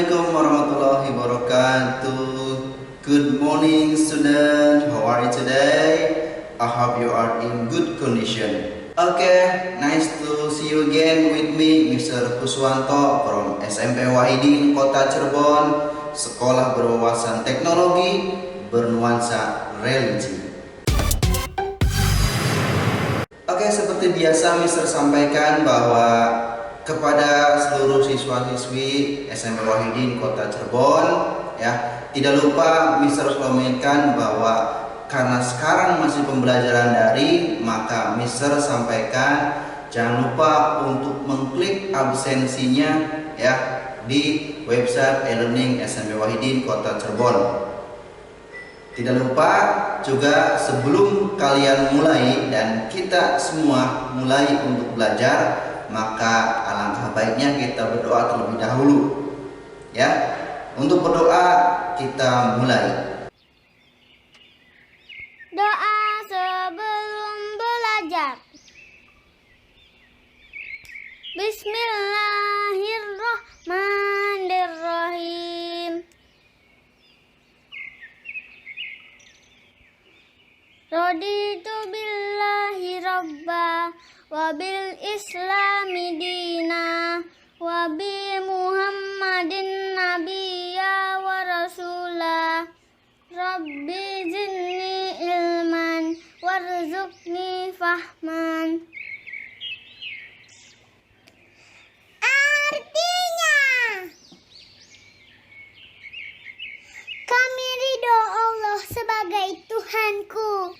Assalamualaikum warahmatullahi wabarakatuh. Good morning student, how are you today? I hope you are in good condition. Okay, nice to see you again with me, Mr. Kuswanto from SMP Wahidin, Kota Cirebon, Sekolah Berwawasan Teknologi Bernuansa Religi. Oke, seperti biasa Mr. sampaikan bahwa kepada seluruh siswa-siswi SMP Wahidin Kota Cirebon, ya, tidak lupa Mr. mengingatkan bahwa karena sekarang masih pembelajaran daring, maka Mr. sampaikan jangan lupa untuk mengklik absensinya ya di website e-learning SMP Wahidin Kota Cirebon. Tidak lupa juga sebelum kalian mulai dan kita semua mulai untuk belajar, maka alangkah baiknya kita berdoa terlebih dahulu. Ya, untuk berdoa kita mulai. Doa sebelum belajar. Bismillahirrahmanirrahim. Raditu billahi rabba wa bil islami dina wa bi muhammadin nabiyya wa rasula. Rabbi zidni ilman warzuqni fahman. Artinya, kami ridho Allah sebagai Tuhanku,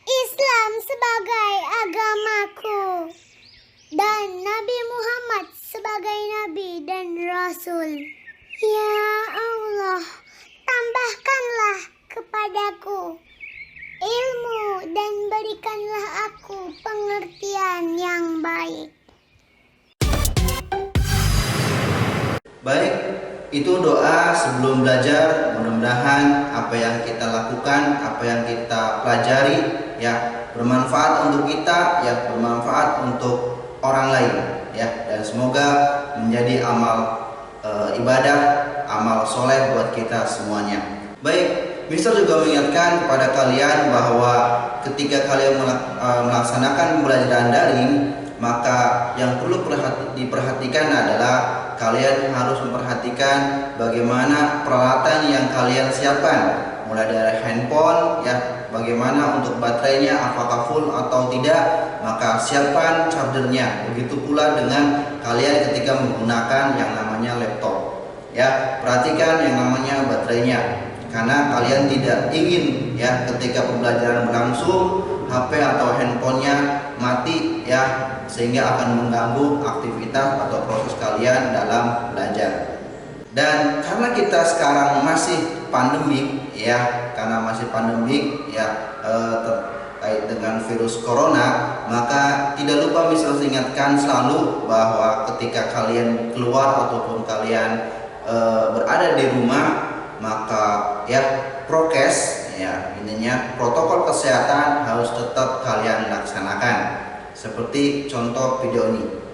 Islam sebagai agamaku, dan Nabi Muhammad sebagai Nabi dan Rasul. Ya Allah, tambahkanlah kepadaku ilmu dan berikanlah aku pengertian yang baik. Baik, itu doa sebelum belajar. Mudah-mudahan apa yang kita lakukan, apa yang kita pelajari ya bermanfaat untuk kita, ya bermanfaat untuk orang lain ya, dan semoga menjadi amal ibadah, amal soleh buat kita semuanya. Baik, Mister juga mengingatkan kepada kalian bahwa ketika kalian melaksanakan pembelajaran daring, maka yang perlu diperhatikan adalah kalian harus memperhatikan bagaimana peralatan yang kalian siapkan, mulai dari handphone ya, bagaimana untuk baterainya apakah full atau tidak, maka siapkan chargernya. Begitu pula dengan kalian ketika menggunakan yang namanya laptop ya, perhatikan yang namanya baterainya, karena kalian tidak ingin ya ketika pembelajaran berlangsung HP atau handphonenya mati ya, sehingga akan mengganggu aktivitas atau proses kalian dalam belajar. Dan karena kita sekarang masih pandemik ya, terkait dengan virus corona, maka tidak lupa misalnya ingatkan selalu bahwa ketika kalian keluar ataupun kalian berada di rumah, maka ya prokes ya, intinya protokol kesehatan harus tetap kalian laksanakan. Seperti contoh video ini.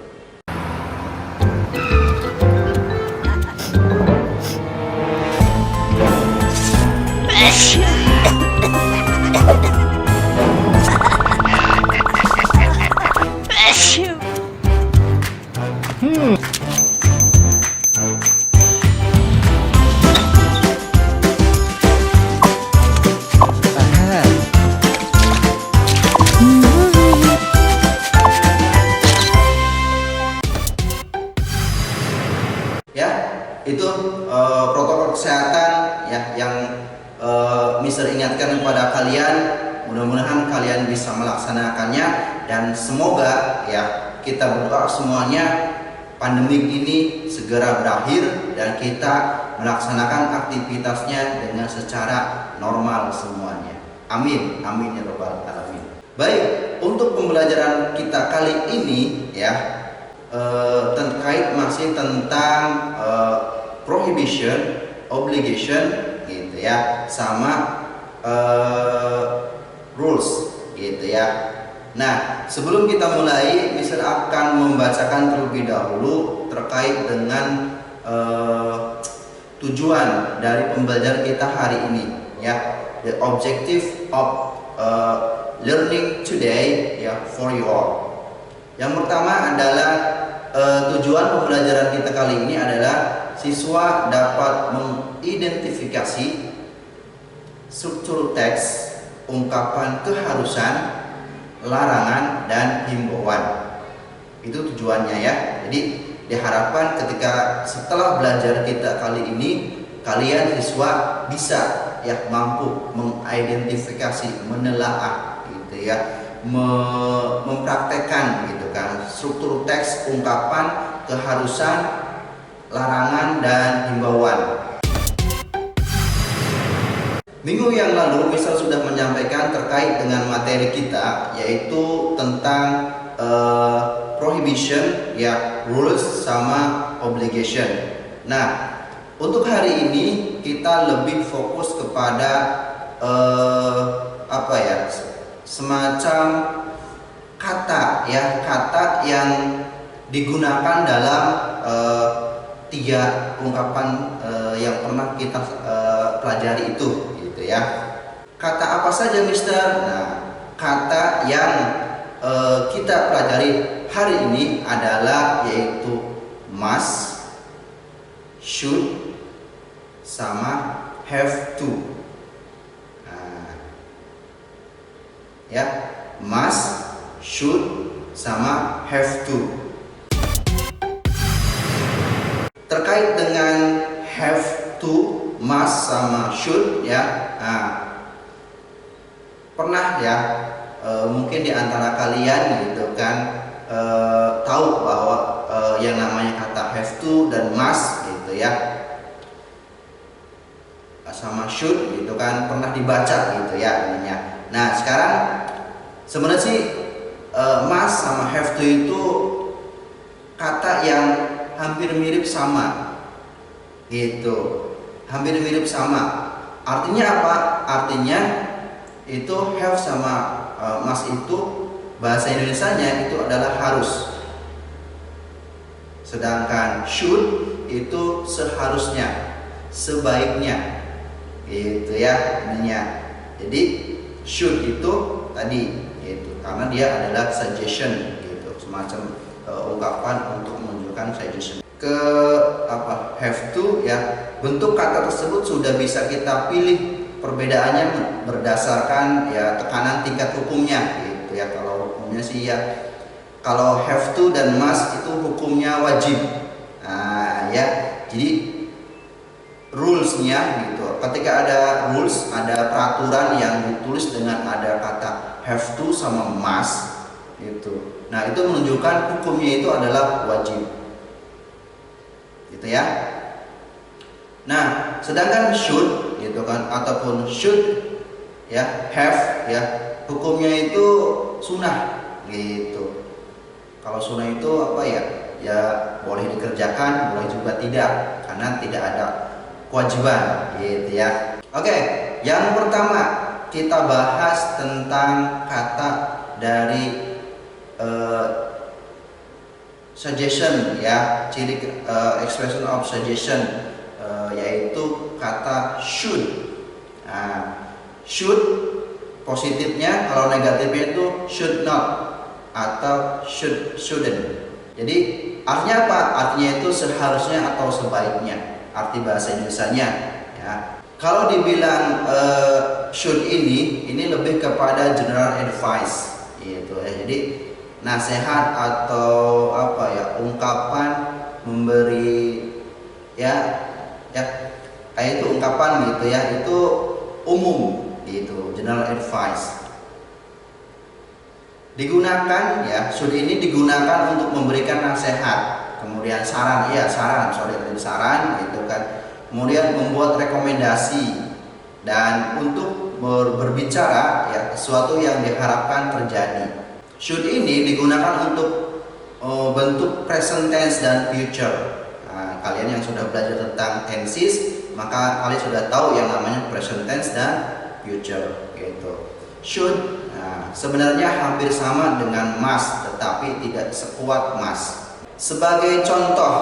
Itu protokol kesehatan ya yang Mister ingatkan kepada kalian. Mudah-mudahan kalian bisa melaksanakannya, dan semoga ya kita berdoa semuanya pandemik ini segera berakhir dan kita melaksanakan aktivitasnya dengan secara normal semuanya. Amin, amin ya rabbal alamin. Baik, untuk pembelajaran kita kali ini ya terkait masih tentang prohibition, obligation gitu ya, sama rules gitu ya. Nah, sebelum kita mulai, Mister akan membacakan terlebih dahulu terkait dengan tujuan dari pembelajaran kita hari ini, ya. The objective of learning today, ya, for you all. Yang pertama adalah tujuan pembelajaran kita kali ini adalah siswa dapat mengidentifikasi struktur teks, ungkapan keharusan, larangan, dan himbauan. Itu tujuannya, ya. Jadi diharapkan ketika setelah belajar kita kali ini, kalian siswa bisa, ya, mampu mengidentifikasi, menelaah gitu, ya, mempraktekkan gitu kan struktur teks, ungkapan keharusan, larangan, dan himbauan. Minggu yang lalu Mister sudah menyampaikan terkait dengan materi kita, yaitu tentang prohibition, ya, rules sama obligation. Nah, untuk hari ini kita lebih fokus kepada apa ya, semacam kata, ya, kata yang digunakan dalam tiga ungkapan yang pernah kita pelajari itu, gitu ya. Kata apa saja, Mister? Nah, kata yang kita pelajari hari ini adalah yaitu must, should, sama have to. Nah, ya, must, should, sama have to. Terkait dengan have to, must, sama should, ya. Nah, pernah, ya, mungkin di antara kalian gitu kan tahu bahwa yang namanya kata have to dan must gitu, ya, sama should gitu kan pernah dibaca gitu, ya, ininya. Nah, sekarang sebenarnya sih must sama have to itu kata yang hampir mirip sama gitu, hampir mirip sama. Artinya apa? Artinya itu have sama must itu bahasa Indonesianya itu adalah harus, sedangkan should itu seharusnya, sebaiknya gitu, ya, ininya. Jadi should itu tadi gitu karena dia adalah suggestion gitu, semacam ungkapan untuk menunjukkan suggestion. Ke apa, have to, ya, bentuk kata tersebut sudah bisa kita pilih perbedaannya berdasarkan, ya, tekanan tingkat hukumnya gitu, ya. Kalau hukumnya sih, ya, kalau have to dan must itu hukumnya wajib. Nah, ya, jadi rulesnya gitu, ketika ada rules, ada peraturan yang ditulis dengan ada kata have to sama must gitu, nah itu menunjukkan hukumnya itu adalah wajib gitu, ya. Nah, sedangkan should gitu kan ataupun should, ya, have, ya, hukumnya itu sunnah gitu. Kalau sunnah itu apa, ya, ya boleh dikerjakan, boleh juga tidak, karena tidak ada kewajiban gitu, ya. Oke, yang pertama kita bahas tentang kata dari suggestion, ya, ciri expression of suggestion, yaitu kata should. Nah, should positifnya, kalau negatifnya itu should not atau shouldn't. Jadi artinya apa? Artinya itu seharusnya atau sebaiknya, arti bahasa Indonesianya, ya. Kalau dibilang should ini lebih kepada general advice gitu, ya. Jadi nasihat atau apa, ya, ungkapan memberi, ya, kayak itu ungkapan gitu, ya, itu umum gitu, general advice. Digunakan, ya, should ini digunakan untuk memberikan nasihat, kemudian saran, ya, saran gitu kan. Kemudian membuat rekomendasi dan untuk berbicara, ya, sesuatu yang diharapkan terjadi. Should ini digunakan untuk bentuk present tense dan future. Nah, kalian yang sudah belajar tentang tenses, maka kalian sudah tahu yang namanya present tense dan future gitu. Should, nah, sebenarnya hampir sama dengan must, tetapi tidak sekuat must. Sebagai contoh,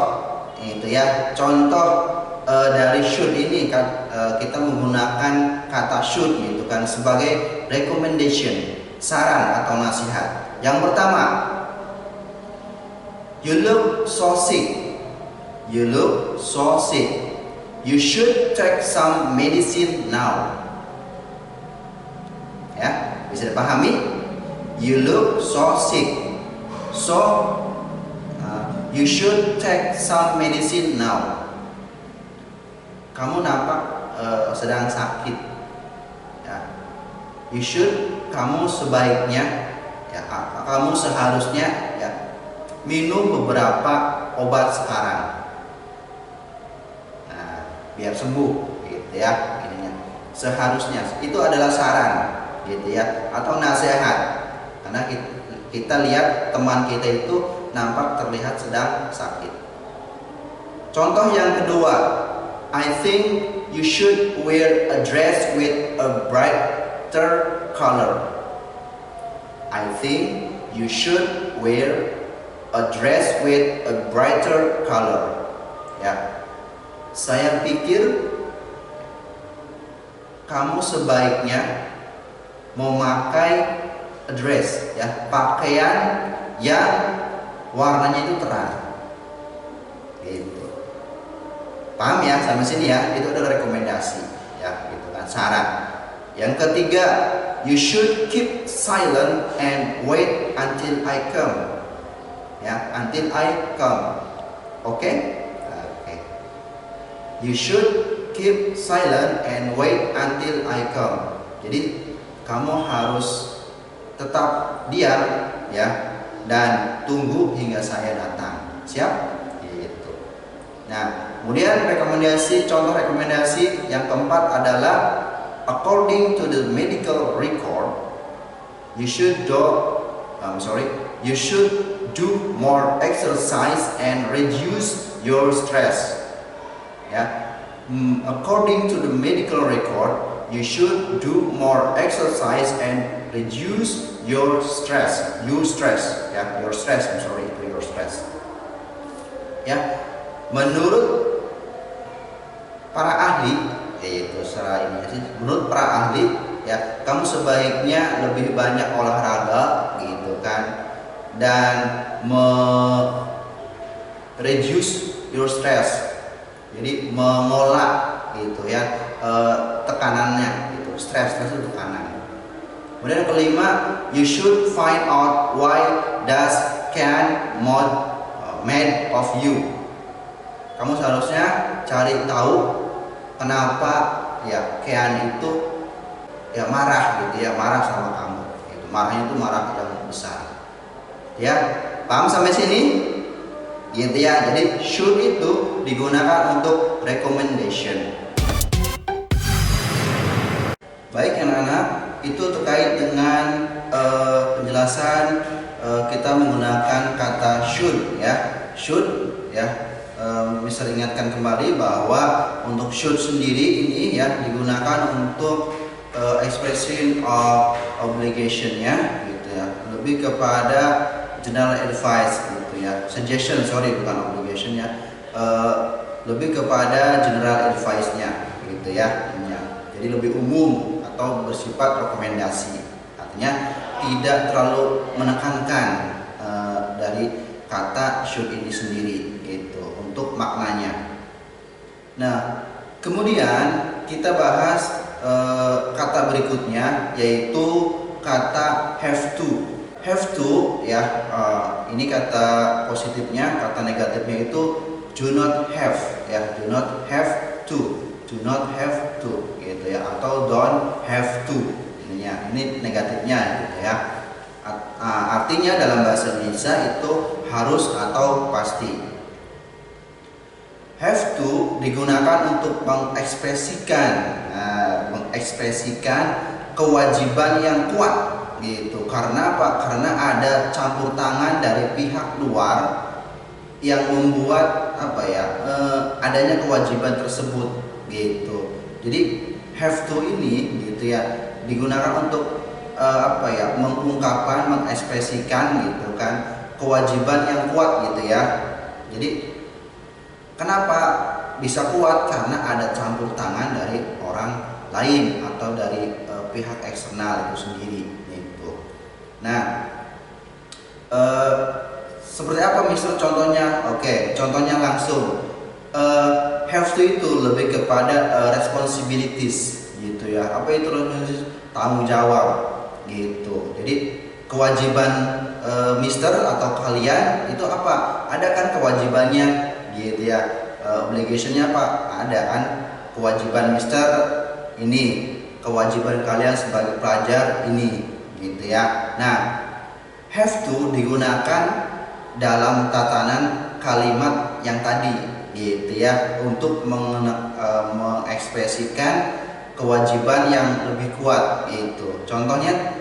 Itu ya. Contoh dari should ini kan kita menggunakan kata should gitu kan sebagai recommendation, saran atau nasihat. Yang pertama, you look so sick. You look so sick. You should take some medicine now. Ya, bisa dipahami? You look so sick. So you should take some medicine now. Kamu nampak sedang sakit. Ya. You should, kamu sebaiknya, ya, kamu seharusnya ya minum beberapa obat sekarang. Nah, biar sembuh, gitu ya. Ininya. Seharusnya itu adalah saran, gitu ya, atau nasihat. Karena kita lihat teman kita itu nampak terlihat sedang sakit. Contoh yang kedua, I think you should wear a dress with a brighter color. I think you should wear a dress with a brighter color. Ya, saya pikir kamu sebaiknya memakai a dress, ya, pakaian yang warnanya itu terang. Gitu. Paham ya sampai sini ya? Itu adalah rekomendasi, ya, gitu kan, saran. Yang ketiga, you should keep silent and wait until I come. Ya, until I come. Oke? Oke. You should keep silent and wait until I come. Jadi kamu harus tetap diam, ya, dan tunggu hingga saya datang. Siap? Gitu. Nah, kemudian contoh rekomendasi yang keempat adalah according to the medical record, you should do more exercise and reduce your stress. Ya, according to the medical record, you should do more exercise and reduce your stress. Your stress. Ya, menurut para ahli, yaitu menurut para ahli, ya, kamu sebaiknya lebih banyak olahraga, gitu kan, dan reduce your stress. Jadi mengolah, gitu ya, tekanannya, gitu. Stress itu tekanan. Kemudian yang kelima, you should find out why does can mad of you. Kamu seharusnya cari tahu kenapa ya Kean itu ya marah, gitu ya, marah sama kamu. Gitu. Marahnya itu marah yang besar. Ya, paham sampai sini? Gitu ya. Jadi should itu digunakan untuk recommendation. Baik anak-anak, itu terkait dengan penjelasan kita menggunakan kata should, ya. Should, ya. Bisa diingatkan kembali bahwa untuk should sendiri ini ya digunakan untuk expression of obligation, ya, gitu ya. Lebih kepada general advice, gitu ya. Suggestion, bukan obligation, ya. Lebih kepada general advice-nya, gitu ya. Jadi lebih umum atau bersifat rekomendasi. Artinya tidak terlalu menekankan dari kata should ini sendiri, gitu, untuk maknanya. Nah, kemudian kita bahas kata berikutnya, yaitu kata have to. Have to, ya, ini kata positifnya. Kata negatifnya itu do not have, ya, do not have to, do not have to, gitu ya, atau don't have to. Ini negatifnya, gitu ya. Artinya dalam bahasa Indonesia itu harus atau pasti. Have to digunakan untuk mengekspresikan kewajiban yang kuat, gitu. Karena apa? Karena ada campur tangan dari pihak luar yang membuat adanya kewajiban tersebut, gitu. Jadi have to ini, gitu ya, digunakan untuk mengungkapkan, mengekspresikan, gitu kan, kewajiban yang kuat, gitu ya. Jadi Kenapa bisa kuat? Karena ada campur tangan dari orang lain atau dari pihak eksternal itu sendiri gitu. Nah, seperti apa Mister contohnya? Oke, contohnya langsung. Have to itu lebih kepada responsibilities gitu ya. Apa itu responsibilities? Tanggung jawab gitu. Jadi kewajiban Mister atau kalian itu apa? Ada kan kewajibannya gitu ya. Obligationnya apa? Ada kan? Kewajiban Mister ini, kewajiban kalian sebagai pelajar ini gitu ya. Nah, have to digunakan dalam tatanan kalimat yang tadi gitu ya, untuk mengekspresikan kewajiban yang lebih kuat gitu. Contohnya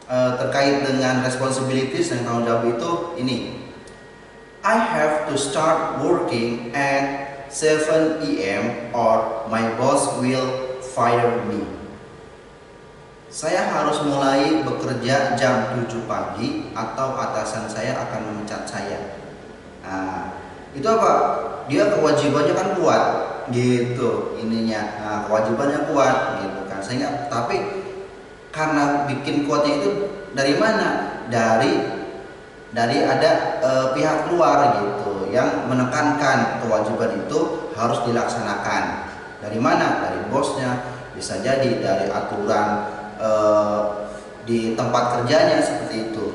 terkait dengan responsibilities dan tanggung jawab itu ini, I have to start working at 7 AM or my boss will fire me. Saya harus mulai bekerja jam 7 pagi atau atasan saya akan memecat saya. Nah, itu apa? Dia kewajibannya kan kuat gitu ininya. Nah, kewajibannya kuat gitu kan. Sehingga tapi karena bikin kuatnya itu dari mana? Dari ada pihak luar gitu yang menekankan kewajiban itu harus dilaksanakan. Dari mana? Dari bosnya, bisa jadi dari aturan di tempat kerjanya seperti itu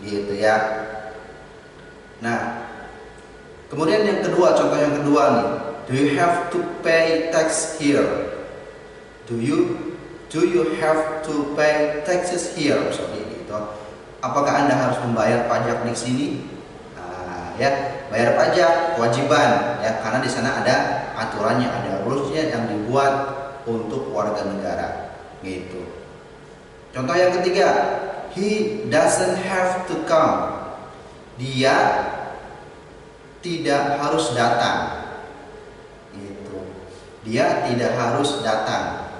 gitu ya. Nah, kemudian yang kedua, contoh yang kedua nih, do you have to pay tax here? Do you have to pay taxes here? Seperti itu. Apakah Anda harus membayar pajak di sini? Nah, ya, bayar pajak kewajiban ya, karena di sana ada aturannya, ada rulesnya yang dibuat untuk warga negara gitu. Contoh yang ketiga, he doesn't have to come. Dia tidak harus datang. Gitu. Dia tidak harus datang.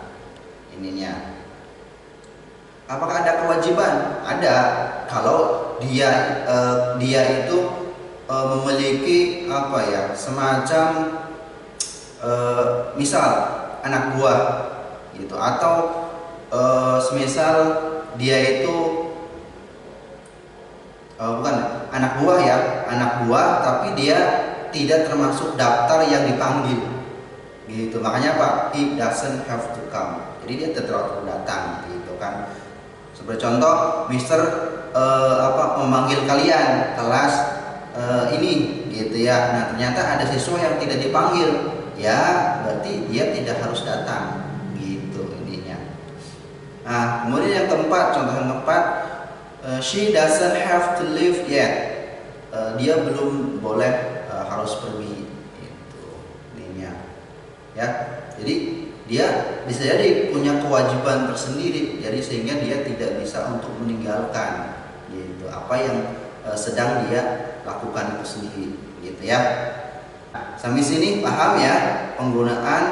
Ininya. Apakah ada kewajiban? Ada. Kalau dia itu memiliki apa ya, semacam misal anak buah gitu, atau semisal dia itu bukan anak buah ya, anak buah tapi dia tidak termasuk daftar yang dipanggil gitu. Makanya apa? He doesn't have to come. Jadi dia tetap datang gitu kan. Seperti contoh, Mister memanggil kalian kelas ini gitu ya. Nah, ternyata ada siswa yang tidak dipanggil, ya berarti dia tidak harus datang gitu ininya. Nah, kemudian yang keempat, contoh yang keempat, she doesn't have to leave yet. Dia belum boleh harus pergi gitu ininya. Ya. Jadi dia bisa jadi punya kewajiban tersendiri, jadi sehingga dia tidak bisa untuk meninggalkan gitu apa yang sedang dia lakukan itu sendiri gitu ya. Nah, sampai sini paham ya penggunaan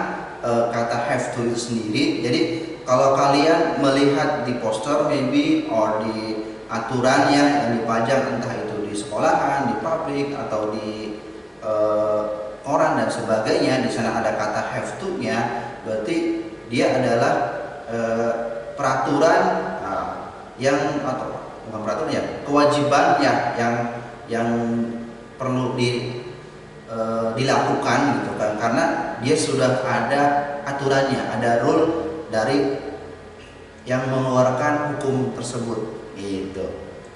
kata have to itu sendiri. Jadi kalau kalian melihat di poster maybe or di aturan yang dipajang, entah itu di sekolahan, di pabrik atau di koran dan sebagainya, di sana ada kata have to-nya, berarti dia adalah peraturan yang, atau bukan peraturan ya, kewajiban ya yang perlu dilakukan gitu kan, karena dia sudah ada aturannya, ada rule dari yang mengeluarkan hukum tersebut gitu.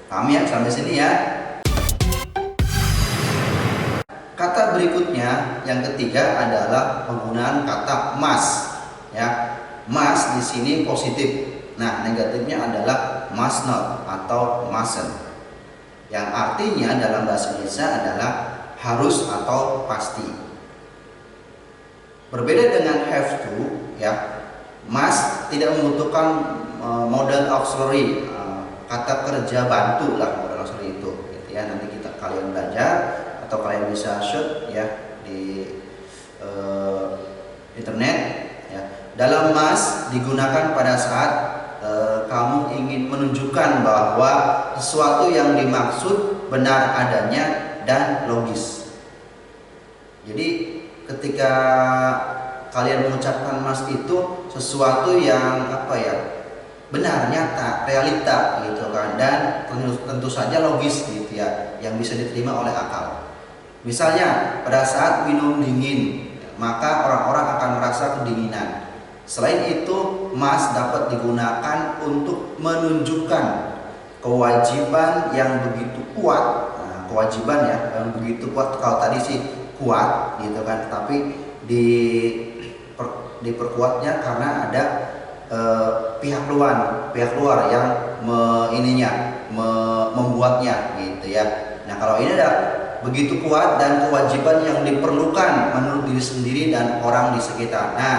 Paham ya sampai sini ya? Kata berikutnya yang ketiga adalah penggunaan kata must ya. Must di sini positif. Nah, negatifnya adalah must not atau mustn't. Yang artinya dalam bahasa Indonesia adalah harus atau pasti. Berbeda dengan have to ya. Must tidak membutuhkan modal auxiliary, kata kerja bantu lah modal auxiliary itu gitu ya. Nanti kalian belajar atau kalian bisa search ya di internet ya. Dalam must digunakan pada saat kamu ingin menunjukkan bahwa sesuatu yang dimaksud benar adanya dan logis. Jadi ketika kalian mengucapkan mas itu sesuatu yang apa ya, benar, nyata, realita gitu kan, dan tentu saja logis gitu ya, yang bisa diterima oleh akal. Misalnya pada saat minum dingin, maka orang-orang akan merasa kedinginan. Selain itu, mas dapat digunakan untuk menunjukkan kewajiban yang begitu kuat. Nah, kewajiban ya yang begitu kuat, kalau tadi sih kuat gitu kan, tapi diperkuatnya karena ada pihak luar yang membuatnya gitu ya. Nah, kalau ini ada begitu kuat dan kewajiban yang diperlukan menurut diri sendiri dan orang di sekitar. Nah,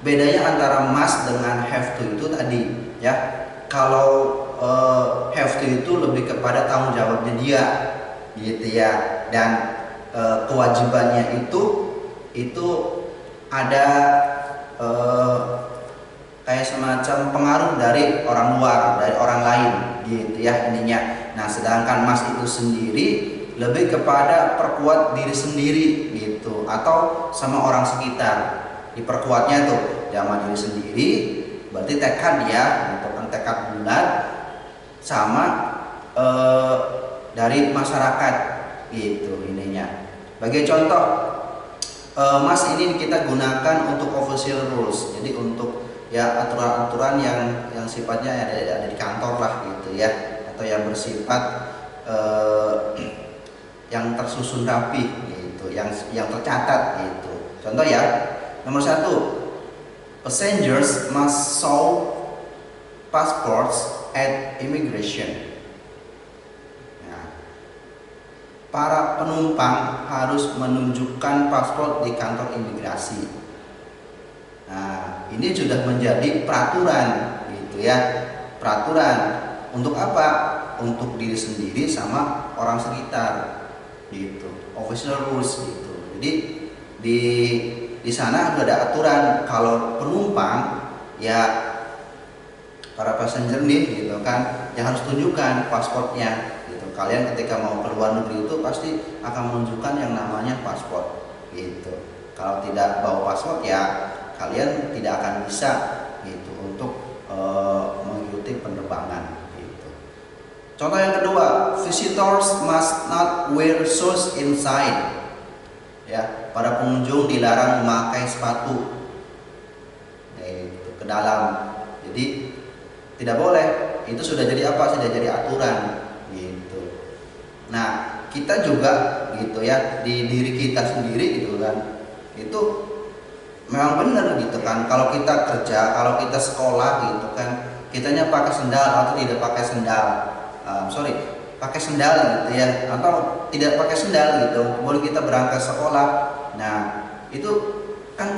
bedanya antara must dengan have to itu tadi ya. Kalau have to itu lebih kepada tanggung jawabnya dia gitu ya, dan kewajibannya itu ada kayak semacam pengaruh dari orang luar, dari orang lain gitu ya ininya. Nah, sedangkan mas itu sendiri lebih kepada perkuat diri sendiri gitu, atau sama orang sekitar. Diperkuatnya tuh sama diri sendiri, berarti tekad ya, merupakan tekad bulat, sama dari masyarakat gitu ininya. Sebagai contoh, mas ini kita gunakan untuk official rules, jadi untuk ya aturan-aturan yang sifatnya ada di kantor lah gitu ya, atau yang bersifat yang tersusun rapi gitu, yang tercatat gitu. Contoh ya, nomor 1, passengers must show passports at immigration. Nah, para penumpang harus menunjukkan paspor di kantor imigrasi. Nah, ini sudah menjadi peraturan gitu ya. Peraturan untuk apa? Untuk diri sendiri sama orang sekitar gitu. Official rules gitu. Jadi di sana ada aturan kalau penumpang ya, para passenger nih gitu kan, yang harus tunjukkan pasportnya gitu. Kalian ketika mau ke luar negeri itu pasti akan menunjukkan yang namanya paspor gitu. Kalau tidak bawa paspor ya kalian tidak akan bisa gitu untuk mengikuti penerbangan gitu. Contoh yang kedua, visitors must not wear shoes inside. Ya, para pengunjung dilarang memakai sepatu ke dalam. Jadi tidak boleh. Itu sudah jadi apa? Sudah jadi aturan gitu. Nah, kita juga gitu ya, di diri kita sendiri gitu kan. Itu memang benar gitu kan. Kalau kita kerja, kalau kita sekolah gitu kan, kitanya pakai sendal atau tidak pakai sendal. Pakai sendal gitu ya, atau tidak pakai sendal gitu, boleh kita berangkat sekolah. Nah, itu kan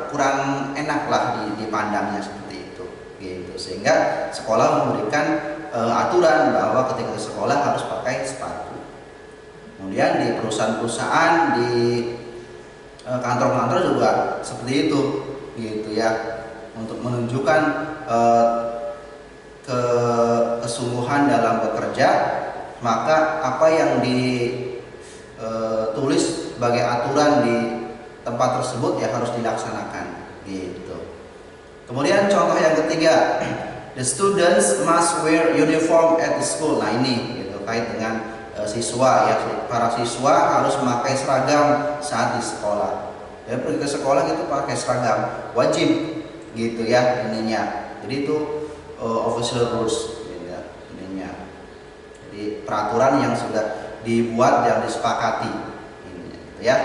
kurang enak lah dipandangnya seperti itu gitu. Sehingga sekolah memberikan aturan bahwa ketika ke sekolah harus pakai sepatu. Kemudian di perusahaan-perusahaan, di kantor-kantor juga seperti itu gitu ya, untuk menunjukkan kesungguhan dalam bekerja. Maka apa yang ditulis sebagai aturan di tempat tersebut ya harus dilaksanakan gitu. Kemudian contoh yang ketiga, the students must wear uniform at the school. Nah, ini gitu, kait dengan siswa ya, para siswa harus memakai seragam saat di sekolah. Ya, pergi ke sekolah gitu pakai seragam, wajib gitu ya ininya. Jadi itu official rules gitu ya, ininya. Jadi peraturan yang sudah dibuat dan disepakati ininya, gitu ya.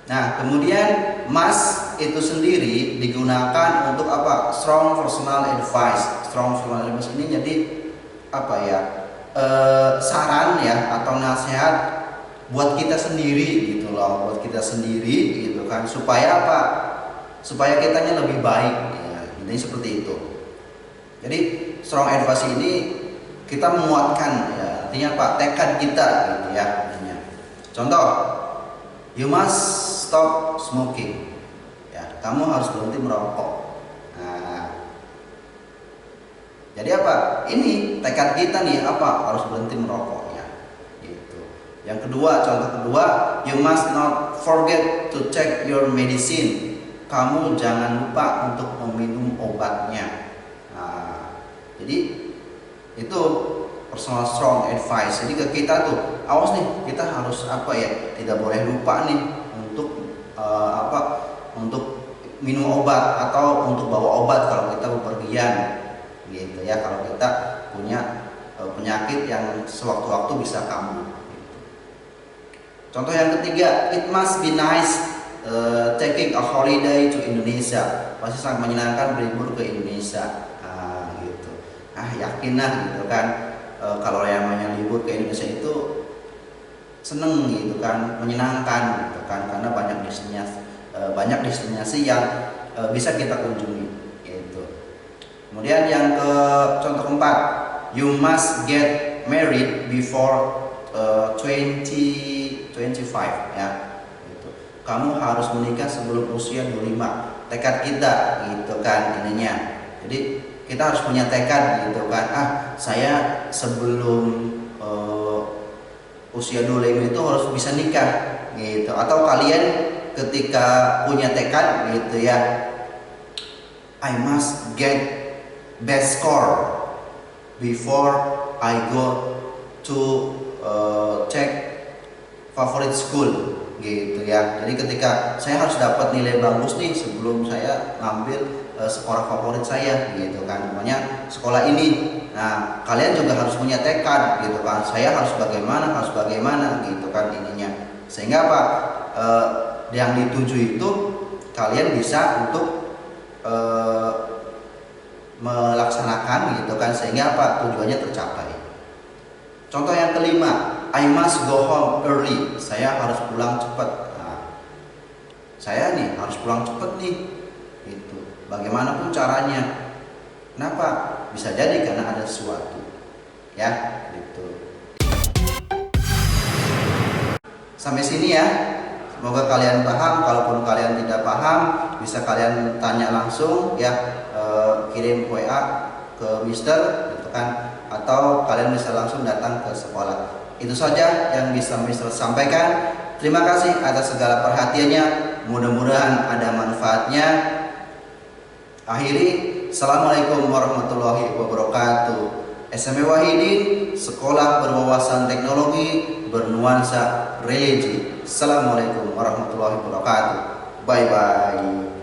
Nah, kemudian must itu sendiri digunakan untuk apa? Strong personal advice. Strong personal advice ini jadi apa ya? Saran ya atau nasihat buat kita sendiri gitu loh, buat kita sendiri gitu kan, supaya apa? Supaya kitanya lebih baik ya, ini seperti itu. Jadi strong advice ini kita menguatkan ya, artinya apa? Tekad kita gitu ya artinya. Contoh, you must stop smoking. Ya, kamu harus berhenti merokok. Nah, jadi apa? Ini tekad kita nih apa? Harus berhenti merokok ya. Gitu. Yang kedua, contoh kedua, you must not forget to take your medicine. Kamu jangan lupa untuk meminum obatnya. Nah, jadi itu personal strong advice. Jadi ke kita tuh, awas nih, kita harus apa ya? Tidak boleh lupa nih untuk untuk minum obat atau untuk bawa obat kalau kita bepergian, gitu ya. Kalau kita punya penyakit yang sewaktu-waktu bisa kambuh. Contoh yang ketiga, it must be nice taking a holiday to Indonesia. Pasti sangat menyenangkan berlibur ke Indonesia. Gitu. Yakin lah gitu kan. Kalau yang namanya libur ke Indonesia itu seneng gitu kan, menyenangkan gitu kan, karena banyak destinasi yang bisa kita kunjungi. Gitu. Kemudian yang contoh keempat, you must get married before 25 ya. Gitu. Kamu harus menikah sebelum usia 25. Tekad kita gitu kan ininya. Jadi kita harus punya tekad gitu kan. Saya sebelum usia 25 itu harus bisa nikah gitu. Atau kalian ketika punya tekad gitu ya, I must get best score before I go to check favorite school gitu ya. Jadi ketika saya harus dapat nilai bagus nih sebelum saya ngambil sekolah favorit saya gitu kan, namanya sekolah ini. Nah, kalian juga harus punya tekad gitu kan. Saya harus bagaimana gitu kan ininya. Sehingga apa? Yang dituju itu kalian bisa untuk melaksanakan gitu kan, sehingga apa? Tujuannya tercapai. Contoh yang kelima, I must go home early. Saya harus pulang cepat. Saya nih harus pulang cepat nih. Itu. Bagaimanapun caranya. Kenapa? Bisa jadi karena ada sesuatu. Ya, gitu. Sampai sini ya. Semoga kalian paham. Kalaupun kalian tidak paham, bisa kalian tanya langsung ya. Kirim WA ke Mister gitu kan, atau kalian bisa langsung datang ke sekolah. Itu saja yang bisa Mister sampaikan. Terima kasih atas segala perhatiannya. Mudah-mudahan ada manfaatnya. Akhiri, Assalamualaikum warahmatullahi wabarakatuh. SMA Wahidin, sekolah berwawasan teknologi bernuansa religi. Assalamualaikum warahmatullahi wabarakatuh. Bye bye.